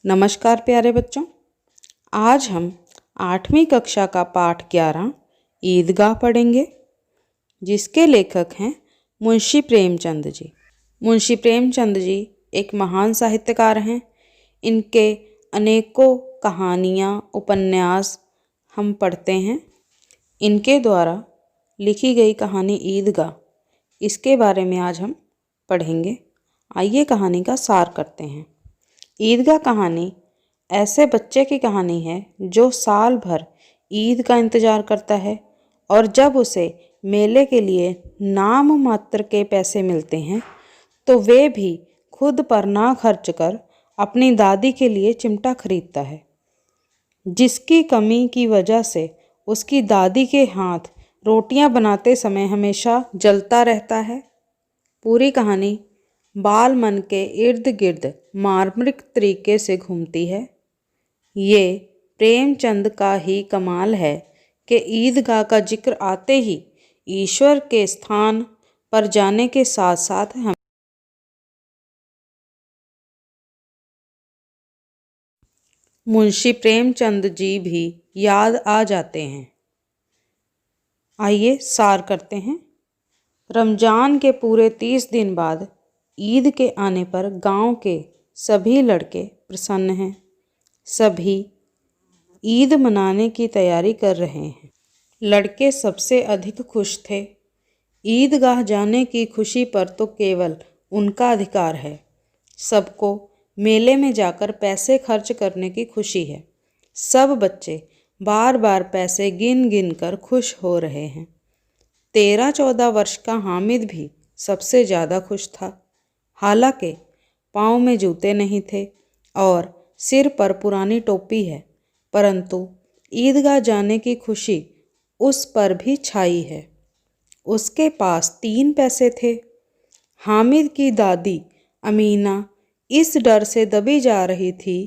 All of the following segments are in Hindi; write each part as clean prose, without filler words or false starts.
नमस्कार प्यारे बच्चों, आज हम 8वीं कक्षा का पाठ 11 ईदगाह पढ़ेंगे, जिसके लेखक हैं मुंशी प्रेमचंद जी। मुंशी प्रेमचंद जी एक महान साहित्यकार हैं। इनके अनेकों कहानियाँ, उपन्यास हम पढ़ते हैं। इनके द्वारा लिखी गई कहानी ईदगाह, इसके बारे में आज हम पढ़ेंगे। आइए कहानी का सार करते हैं। ईदगाह कहानी ऐसे बच्चे की कहानी है जो साल भर ईद का इंतज़ार करता है, और जब उसे मेले के लिए नाम मात्र के पैसे मिलते हैं तो वे भी खुद पर ना खर्च कर अपनी दादी के लिए चिमटा खरीदता है, जिसकी कमी की वजह से उसकी दादी के हाथ रोटियां बनाते समय हमेशा जलता रहता है। पूरी कहानी बाल मन के इर्द गिर्द मार्मिक तरीके से घूमती है। ये प्रेमचंद का ही कमाल है कि ईदगाह का जिक्र आते ही ईश्वर के स्थान पर जाने के साथ साथ हम मुंशी प्रेमचंद जी भी याद आ जाते हैं। आइए सार करते हैं। रमज़ान के पूरे 30 दिन बाद ईद के आने पर गांव के सभी लड़के प्रसन्न हैं। सभी ईद मनाने की तैयारी कर रहे हैं। लड़के सबसे अधिक खुश थे। ईदगाह जाने की खुशी पर तो केवल उनका अधिकार है। सबको मेले में जाकर पैसे खर्च करने की खुशी है। सब बच्चे बार बार पैसे गिन गिन कर खुश हो रहे हैं। 13-14 वर्ष का हामिद भी सबसे ज़्यादा खुश था। हालांकि पाँव में जूते नहीं थे और सिर पर पुरानी टोपी है, परंतु ईदगाह जाने की खुशी उस पर भी छाई है। उसके पास 3 पैसे थे। हामिद की दादी अमीना इस डर से दबी जा रही थी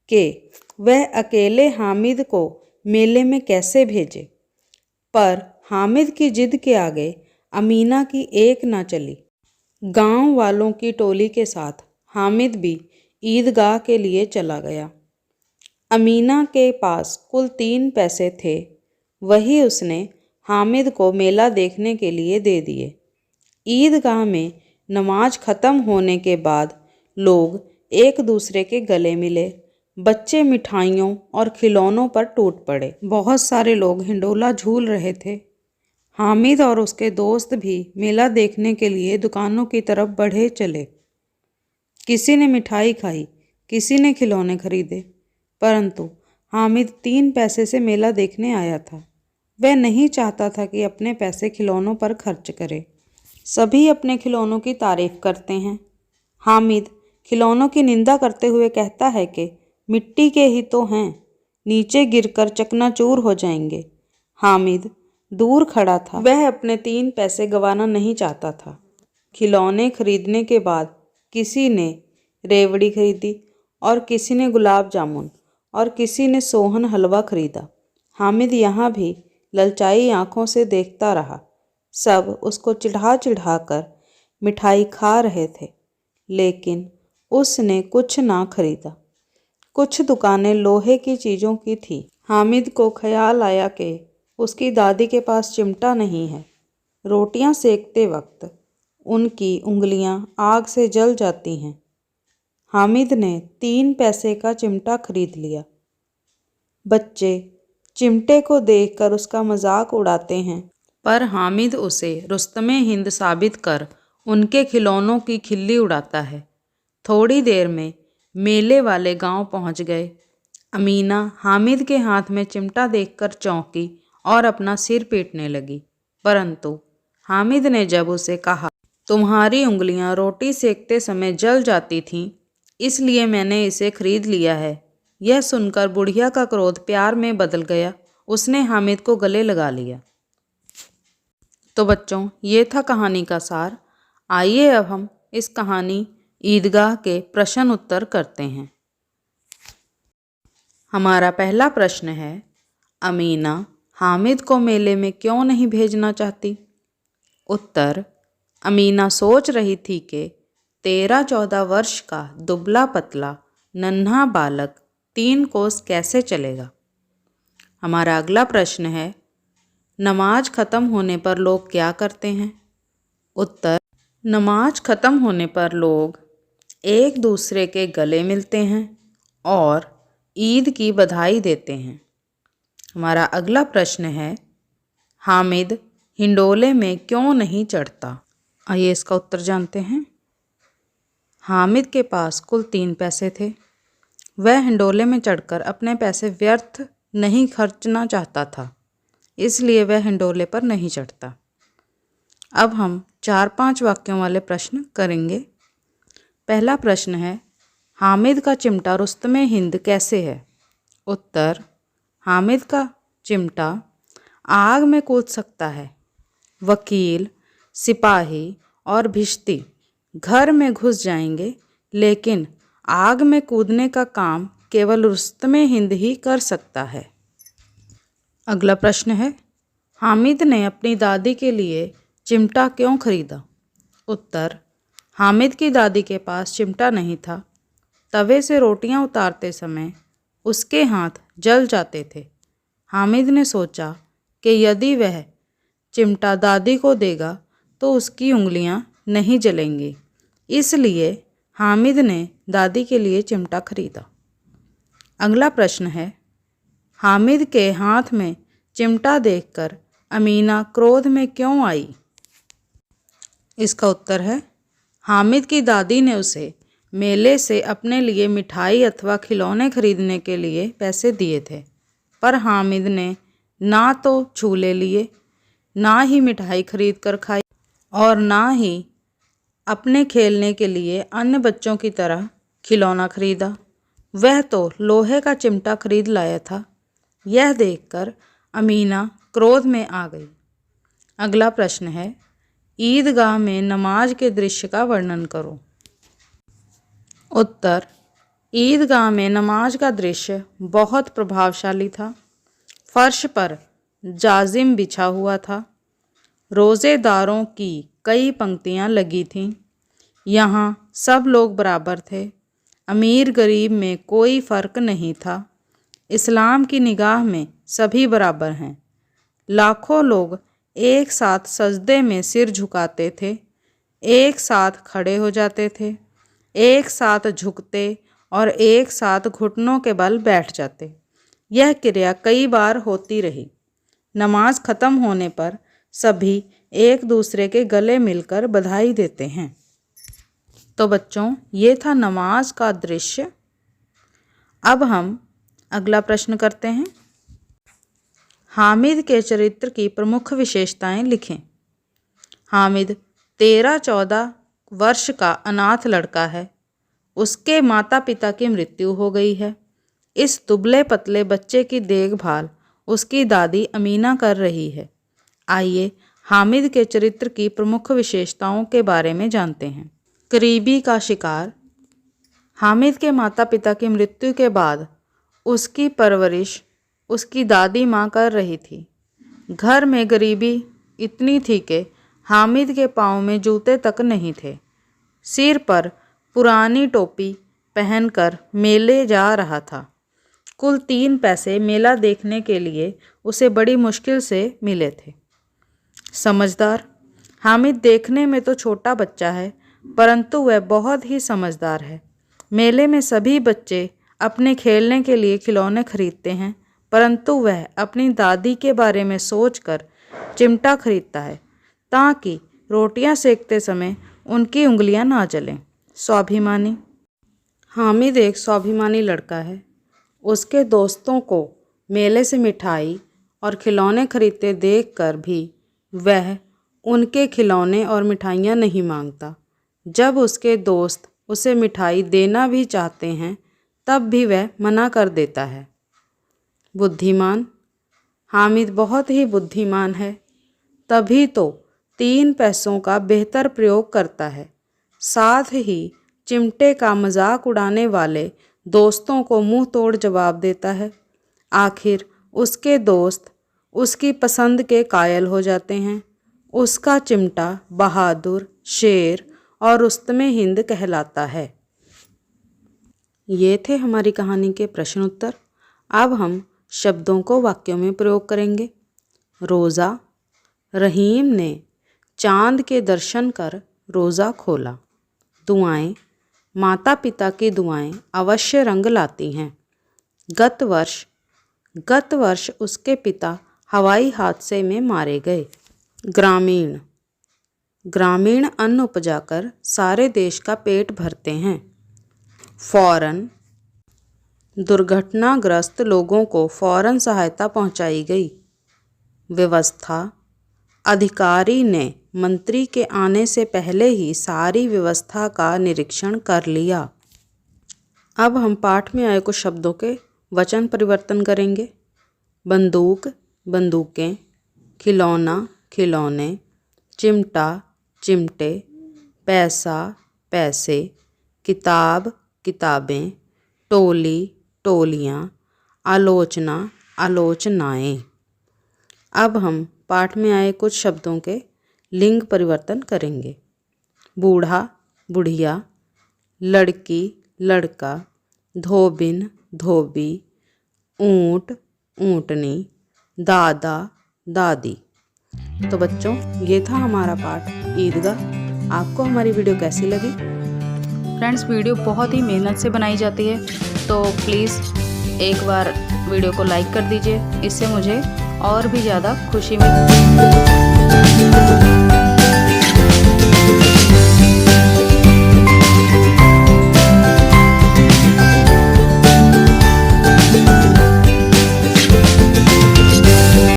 कि वह अकेले हामिद को मेले में कैसे भेजे, पर हामिद की जिद के आगे अमीना की एक ना चली। गांव वालों की टोली के साथ हामिद भी ईदगाह के लिए चला गया। अमीना के पास कुल 3 पैसे थे, वही उसने हामिद को मेला देखने के लिए दे दिए। ईदगाह में नमाज ख़त्म होने के बाद लोग एक दूसरे के गले मिले। बच्चे मिठाइयों और खिलौनों पर टूट पड़े। बहुत सारे लोग हिंडोला झूल रहे थे। हामिद और उसके दोस्त भी मेला देखने के लिए दुकानों की तरफ बढ़े चले। किसी ने मिठाई खाई, किसी ने खिलौने खरीदे, परंतु हामिद 3 पैसे से मेला देखने आया था। वह नहीं चाहता था कि अपने पैसे खिलौनों पर खर्च करे। सभी अपने खिलौनों की तारीफ करते हैं। हामिद खिलौनों की निंदा करते हुए कहता है कि मिट्टी के ही तो हैं, नीचे गिरकर चकनाचूर हो जाएंगे। हामिद दूर खड़ा था। वह अपने 3 पैसे गंवाना नहीं चाहता था। खिलौने खरीदने के बाद किसी ने रेवड़ी खरीदी और किसी ने गुलाब जामुन और किसी ने सोहन हलवा खरीदा। हामिद यहाँ भी ललचाई आंखों से देखता रहा। सब उसको चिढ़ा चिढ़ा कर मिठाई खा रहे थे, लेकिन उसने कुछ ना खरीदा। कुछ दुकानें लोहे की चीज़ों की थी। हामिद को ख्याल आया कि उसकी दादी के पास चिमटा नहीं है। रोटियां सेकते वक्त उनकी उंगलियां आग से जल जाती हैं। हामिद ने 3 पैसे का चिमटा खरीद लिया। बच्चे चिमटे को देखकर उसका मजाक उड़ाते हैं, पर हामिद उसे रुस्तमे हिंद साबित कर उनके खिलौनों की खिल्ली उड़ाता है। थोड़ी देर में मेले वाले गांव पहुंच गए। अमीना हामिद के हाथ में चिमटा देखकर चौंकी और अपना सिर पीटने लगी, परंतु हामिद ने जब उसे कहा, तुम्हारी उंगलियां रोटी सेकते समय जल जाती थीं, इसलिए मैंने इसे खरीद लिया है। यह सुनकर बुढ़िया का क्रोध प्यार में बदल गया। उसने हामिद को गले लगा लिया। तो बच्चों, ये था कहानी का सार। आइए अब हम इस कहानी ईदगाह के प्रश्न उत्तर करते हैं। हमारा पहला प्रश्न है, अमीना हामिद को मेले में क्यों नहीं भेजना चाहती? उत्तर, अमीना सोच रही थी कि 13-14 वर्ष का दुबला पतला नन्हा बालक 3 कोस कैसे चलेगा? हमारा अगला प्रश्न है, नमाज खत्म होने पर लोग क्या करते हैं? उत्तर, नमाज खत्म होने पर लोग एक दूसरे के गले मिलते हैं और ईद की बधाई देते हैं। हमारा अगला प्रश्न है, हामिद हिंडोले में क्यों नहीं चढ़ता? आइए इसका उत्तर जानते हैं। हामिद के पास कुल 3 पैसे थे। वह हिंडोले में चढ़कर अपने पैसे व्यर्थ नहीं खर्चना चाहता था, इसलिए वह हिंडोले पर नहीं चढ़ता। अब हम 4-5 वाक्यों वाले प्रश्न करेंगे। पहला प्रश्न है, हामिद का चिमटा रुस्तमे हिंद कैसे है? उत्तर, हामिद का चिमटा आग में कूद सकता है। वकील, सिपाही और भिश्ती घर में घुस जाएंगे, लेकिन आग में कूदने का काम केवल रुस्तमे हिंद ही कर सकता है। अगला प्रश्न है, हामिद ने अपनी दादी के लिए चिमटा क्यों खरीदा? उत्तर, हामिद की दादी के पास चिमटा नहीं था। तवे से रोटियां उतारते समय उसके हाथ जल जाते थे। हामिद ने सोचा कि यदि वह चिमटा दादी को देगा तो उसकी उंगलियां नहीं जलेंगी, इसलिए हामिद ने दादी के लिए चिमटा खरीदा। अगला प्रश्न है, हामिद के हाथ में चिमटा देखकर अमीना क्रोध में क्यों आई? इसका उत्तर है, हामिद की दादी ने उसे मेले से अपने लिए मिठाई अथवा खिलौने खरीदने के लिए पैसे दिए थे, पर हामिद ने ना तो झूले लिए, ना ही मिठाई खरीद कर खाई और ना ही अपने खेलने के लिए अन्य बच्चों की तरह खिलौना खरीदा। वह तो लोहे का चिमटा खरीद लाया था। यह देखकर अमीना क्रोध में आ गई। अगला प्रश्न है, ईदगाह में नमाज के दृश्य का वर्णन करो। उत्तर, ईदगाह में नमाज का दृश्य बहुत प्रभावशाली था। फर्श पर जाजिम बिछा हुआ था। रोज़ेदारों की कई पंक्तियां लगी थीं। यहाँ सब लोग बराबर थे। अमीर गरीब में कोई फ़र्क नहीं था। इस्लाम की निगाह में सभी बराबर हैं। लाखों लोग एक साथ सजदे में सिर झुकाते थे, एक साथ खड़े हो जाते थे, एक साथ झुकते और एक साथ घुटनों के बल बैठ जाते। यह क्रिया कई बार होती रही। नमाज खत्म होने पर सभी एक दूसरे के गले मिलकर बधाई देते हैं। तो बच्चों, ये था नमाज का दृश्य। अब हम अगला प्रश्न करते हैं। हामिद के चरित्र की प्रमुख विशेषताएं लिखें। हामिद 13-14 वर्ष का अनाथ लड़का है। उसके माता पिता की मृत्यु हो गई है। इस दुबले पतले बच्चे की देखभाल उसकी दादी अमीना कर रही है। आइए हामिद के चरित्र की प्रमुख विशेषताओं के बारे में जानते हैं। गरीबी का शिकार। हामिद के माता पिता की मृत्यु के बाद उसकी परवरिश उसकी दादी माँ कर रही थी। घर में गरीबी इतनी थी कि हामिद के पाँव में जूते तक नहीं थे। सिर पर पुरानी टोपी पहनकर मेले जा रहा था। कुल 3 पैसे मेला देखने के लिए उसे बड़ी मुश्किल से मिले थे। समझदार। हामिद देखने में तो छोटा बच्चा है, परंतु वह बहुत ही समझदार है। मेले में सभी बच्चे अपने खेलने के लिए खिलौने खरीदते हैं, परंतु वह अपनी दादी के बारे में सोचकर चिमटा खरीदता है ताकि रोटियां सेकते समय उनकी उंगलियां ना जलें। स्वाभिमानी। हामिद एक स्वाभिमानी लड़का है। उसके दोस्तों को मेले से मिठाई और खिलौने खरीदते देखकर भी वह उनके खिलौने और मिठाइयाँ नहीं मांगता। जब उसके दोस्त उसे मिठाई देना भी चाहते हैं, तब भी वह मना कर देता है। बुद्धिमान। हामिद बहुत ही बुद्धिमान है, तभी तो 3 पैसों का बेहतर प्रयोग करता है। साथ ही चिमटे का मजाक उड़ाने वाले दोस्तों को मुंह तोड़ जवाब देता है। आखिर उसके दोस्त उसकी पसंद के कायल हो जाते हैं। उसका चिमटा बहादुर, शेर और रुस्तमे हिंद कहलाता है। ये थे हमारी कहानी के प्रश्न उत्तर। अब हम शब्दों को वाक्यों में प्रयोग करेंगे। रोज़ा। रहीम ने चांद के दर्शन कर रोज़ा खोला। दुआएं। माता पिता की दुआएं अवश्य रंग लाती हैं। गत वर्ष उसके पिता हवाई हादसे में मारे गए। ग्रामीण अन्न उपजाकर सारे देश का पेट भरते हैं। फौरन। दुर्घटनाग्रस्त लोगों को फौरन सहायता पहुंचाई गई। व्यवस्था। अधिकारी ने मंत्री के आने से पहले ही सारी व्यवस्था का निरीक्षण कर लिया। अब हम पाठ में आए कुछ शब्दों के वचन परिवर्तन करेंगे। बंदूक, बंदूकें। खिलौना, खिलौने। चिमटा, चिमटे। पैसा, पैसे। किताब, किताबें। टोली, टोलियाँ। आलोचना, आलोचनाएं। अब हम पाठ में आए कुछ शब्दों के लिंग परिवर्तन करेंगे। बूढ़ा, बुढ़िया। लड़की, लड़का। धोबिन, धोबी। ऊंट, ऊंटनी। दादा, दादी। तो बच्चों, ये था हमारा पाठ ईदगाह। आपको हमारी वीडियो कैसी लगी? फ्रेंड्स, वीडियो बहुत ही मेहनत से बनाई जाती है, तो प्लीज़ एक बार वीडियो को लाइक कर दीजिए। इससे मुझे और भी ज़्यादा खुशी मिलती है।